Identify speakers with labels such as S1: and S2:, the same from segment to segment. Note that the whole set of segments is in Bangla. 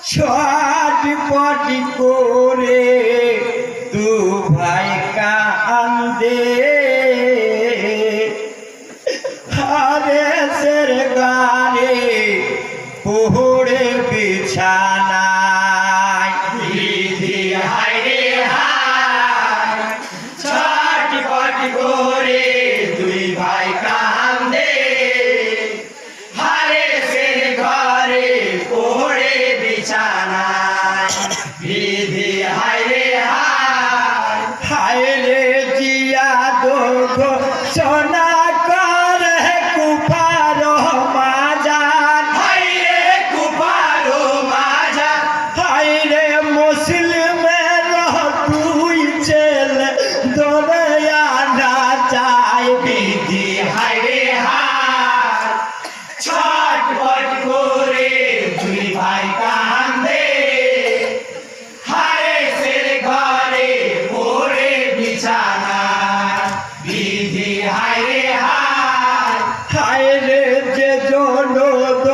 S1: ছটপটি করে দু ভাই কান্দে হারে সের গারে পড়ে বিছানায়
S2: দিদি হায় রে হায় ছটপটি করে দুই ভাই কান্দে হারে সের ঘরে পড়ে বিছানায় দিদি হায় রে হায়
S1: হায় রে জিয়া দোঘ সোনা করে কুপার মাজার
S2: হায় রে কুপারো মাজা
S1: হায় রে মুসলিমের দুই ছেলে দরিয়া না চায়
S2: দিদি হায় রে হায় ছটপট করে দুই ভাই কান্দে হারে সের ঘরে পড়ে বিছানায় দিদি হায় রে হায়
S1: হায় রে যে জনদ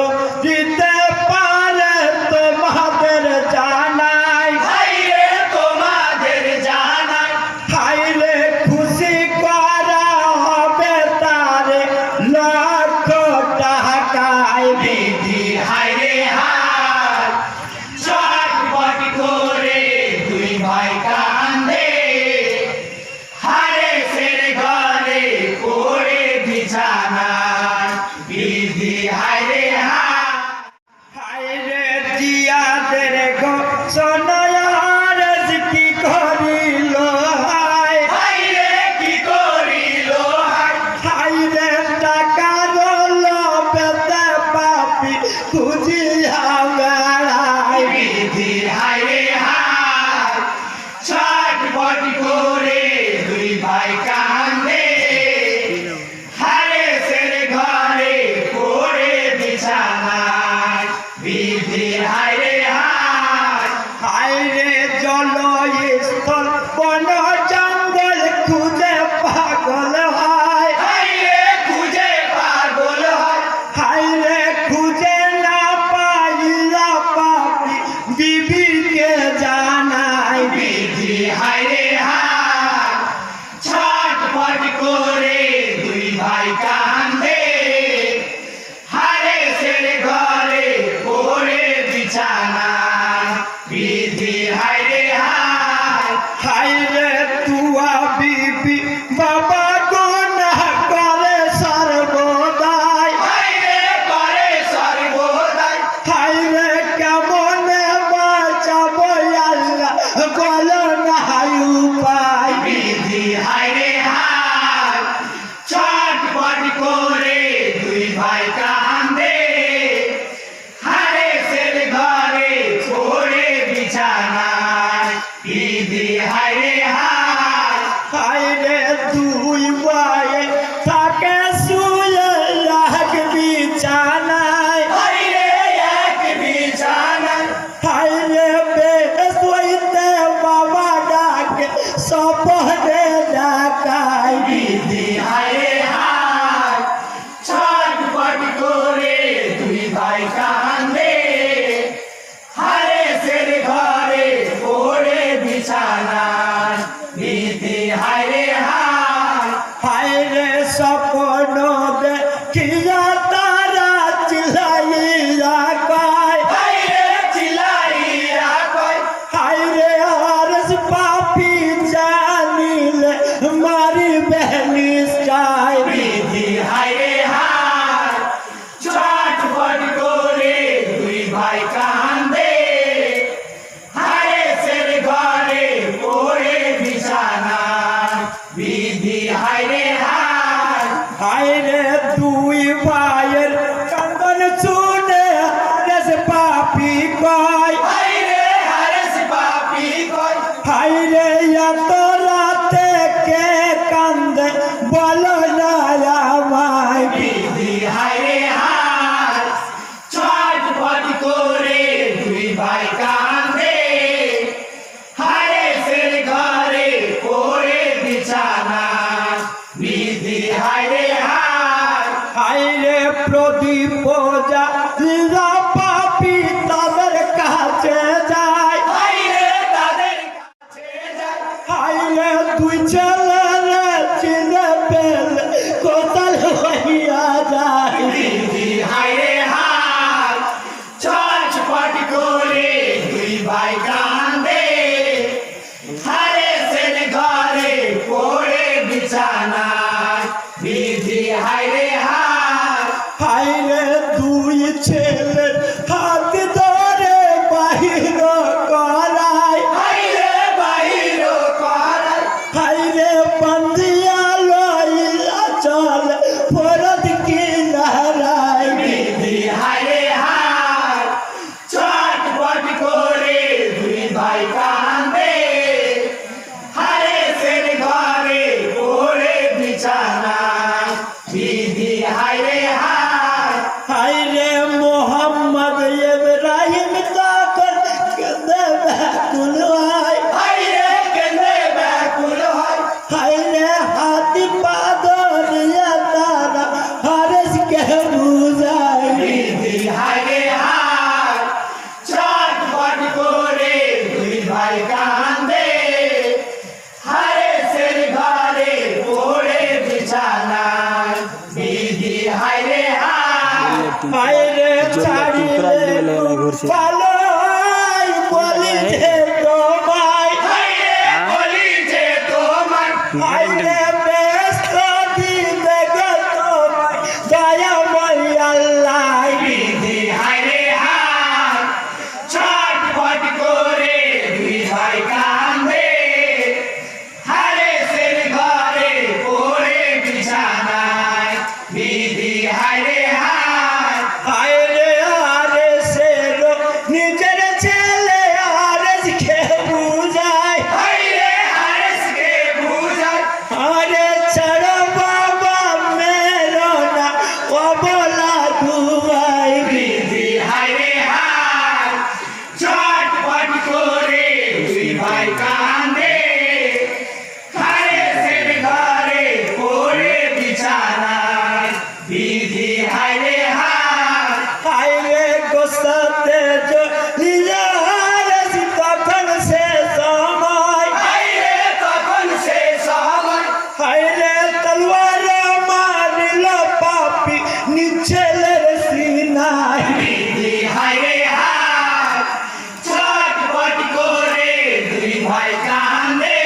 S1: দিতে পারে তোমাদের জানাই
S2: হায় রে তোমাদের জানাই
S1: হায় রে খুশি করা হবে তারে লক্ষ টাকায়
S2: দিদি হায় রে হায় ছটপট করে দুই ভাই কান্দে হারে সের ঘরে পড়ে বিছানায় দিদি হায় রে হায়
S1: হায় রে জিয়াদের গো সোনায়ার কি করিল হায়
S2: হায় রে কি করিল হায়
S1: হায় রে টাকা রল পেতে পাপি খুঁজিয়া বেড়ায়
S2: দিদি হায় রে হায় ছটপট করে দুই ভাই কান্দে হারে সের ঘরে পড়ে বিছানায় দিদি হায় রে হায়
S1: হায় রে জলস্থল বন জঙ্গল খুঁজে পাগল হয়
S2: হায় রে খুঁজে পাগল হয়
S1: হায় রে খুঁজে না পাইলা পাপি বিবিকে জানাই
S2: দিদি হায় রে হায় ছটপট করে দুই ভাই কান্দে হারে সের ঘরে পড়ে বিছানায় দিদি হায় রে হায়
S1: হায় রে তুয়া বিবি বাবা গুনাহ করে সর্বদাই
S2: হায় রে করে সর্বদাই
S1: হায় রে কেমন বাঁচাবো আল্লাহ বলো না উপায়
S2: দিদি হায় রে হায় ছটপট করে দুই ভাই কান্দে হারে সের ঘরে পড়ে বিছানায় দিদি হায় রে হায়
S1: হায় রে দুই ভাই থাকে শুয়ে লাগ বিছানায়
S2: হায় রে এক বিছানায়
S1: হায় রে বেশ হইতে বাবা ডাকে সপনে ডাকায়
S2: দিদি হায় রে হায় ছটপট করে দুই ভাই কান্দে হারে সের ঘরে পড়ে বিছানায় দিদি হায় রে হায়
S1: হায় রে স্বপ্ন দেখিয়া তারা চিলাইয়া কয়
S2: হায় রে চিলাইয়া কয়
S1: হায় রে হরস পাপি জানিলে মারিবে নিশ্চয়
S2: দিদি হায় রে হায় ছটপট করে দুই ভাই কান্দে হারে সের ঘরে পড়ে বিছানায় দিদি হায় রে হায়
S1: হায় রে দুই ভাইয়ের কান্দন শুনে হরস পাপি কয়
S2: হায় রে হরস পাপি কয়
S1: হায় রে এত রাতে কে কান্দে বলো না আমায়
S2: দিদি হায় রে হায় ছটপট করে দুই ভাই কান্দে হারে সের ঘরে পড়ে বিছানায় দিদি হায় রে হায়
S1: হায় রে প্রদীপ যা
S2: হায়রে হায় চটপট করে দুই ভাই কান্দে হারে সের ঘরে পড়ে বিছানায় বিধি হায়রে হায়
S1: আইরে চারিলে পালাই বলি যে তোমায়
S2: হায়রে বলি যে তোমার
S1: আইরে ব্যস্ত দিলে গো তোমায় দয়াময় আল্লাহ
S2: বিধি হায়রে হায় চটপট করে দুই ভাই কান্দে হারে সের ঘরে পড়ে বিছানায় বিধি হায়রে হায়
S1: আইরে আরে সেরো নিজের ছেলে আরজ কে বুঝায়
S2: হায়রে হারেসকে বুঝায়
S1: আরে ছাড়ো বাবা মেরো না অবলা দুবাই
S2: বিধি হায়রে হায় চটপট করে দুই ভাই কান্দে হারে সের ঘরে পড়ে বিছানায় বিধি হায়রে হায়
S1: আইরে গোসাতে লিজারস তখন সে সময়
S2: হায়রে তখন সে সময়
S1: আইরে তলোয়ার মারিল পাপি নিচেলের সিনায়
S2: বিধি হায়রে হায় চটপট করে দুই ভাই কান্দে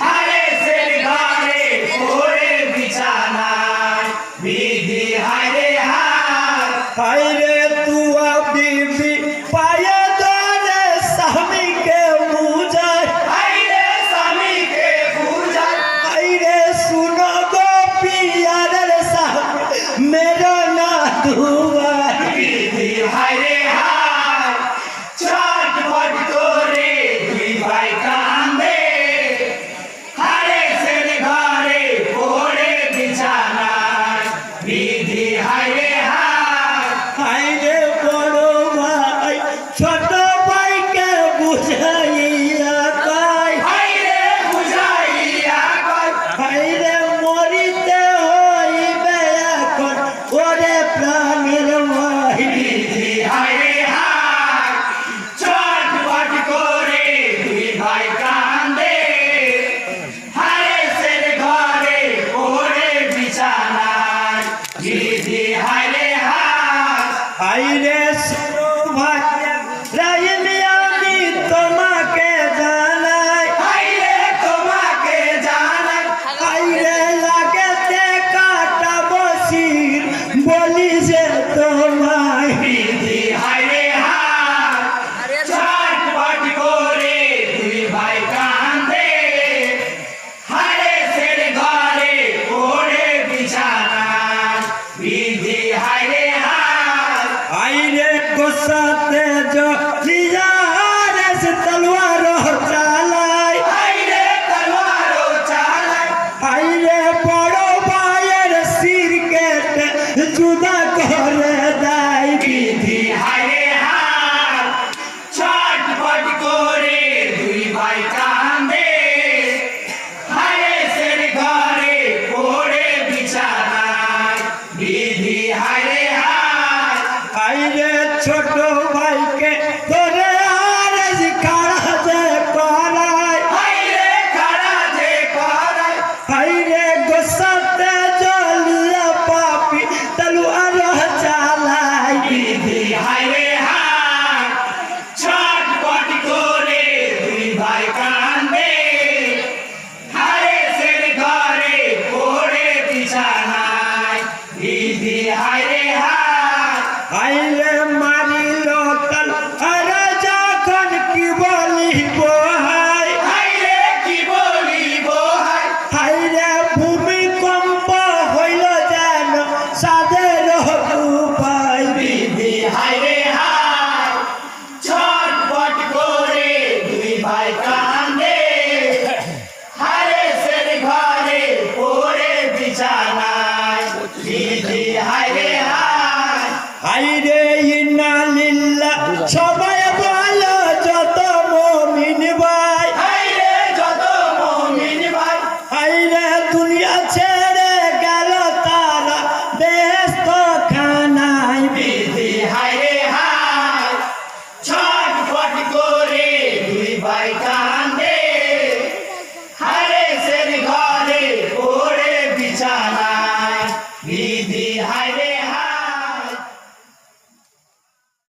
S2: হারে সের ঘরে পড়ে বিছানায় বিধি হায়রে হায়
S1: আইরে তুয়া বিবি পায়ে ধরে স্বামীকে বুঝায়
S2: হায়রে স্বামীকে বুঝায়
S1: আইরে শুনো গো পিয়ারের স্বামী মেরো না দুবাই
S2: বিধি হায়রে হায় চটপট করে দুই ভাই কান্দে হারে সের ঘরে পড়ে বিছানায় বিধি হায়রে হায়
S1: আইরে বড় ভাই ছোট ভাইকে বুঝাইয়া কয়
S2: হায়রে বুঝাইয়া কয়
S1: আইরে মরিতে হইবে এখন ওরে প্রাণের মাই
S2: বিধি হায়রে হায় চটপট করে দুই ভাই কান্দে হারে সের ঘরে পড়ে বিছানায় বিধি হায়রে হায়
S1: আইরে সৌভাগ্য রাইলে আমি তোমাকে জানাই
S2: হায়রে তোমাকে জানাই
S1: আইরে লাগেতে কাটা বসির বলি যে তোমায়
S2: বিধি হায়রে হায় চটপট করে দুই ভাই কান্দে হারে সের ঘরে পড়ে বিছানায় বিধি হায়রে হায়
S1: আইরে গোসাতে লিজারস তলোয়ার চালাই
S2: হায়রে তলোয়ারও চালায়
S1: আইরে বড় ভাইয়ের শির কেটে জুদা করে দেয়
S2: বিধি হায়রে হায় চটপট করে দুই ভাই কান্দে হারে সের ঘরে পড়ে বিছানায় বিধি হায়রে হায়
S1: আইরে ছোট ভাইকে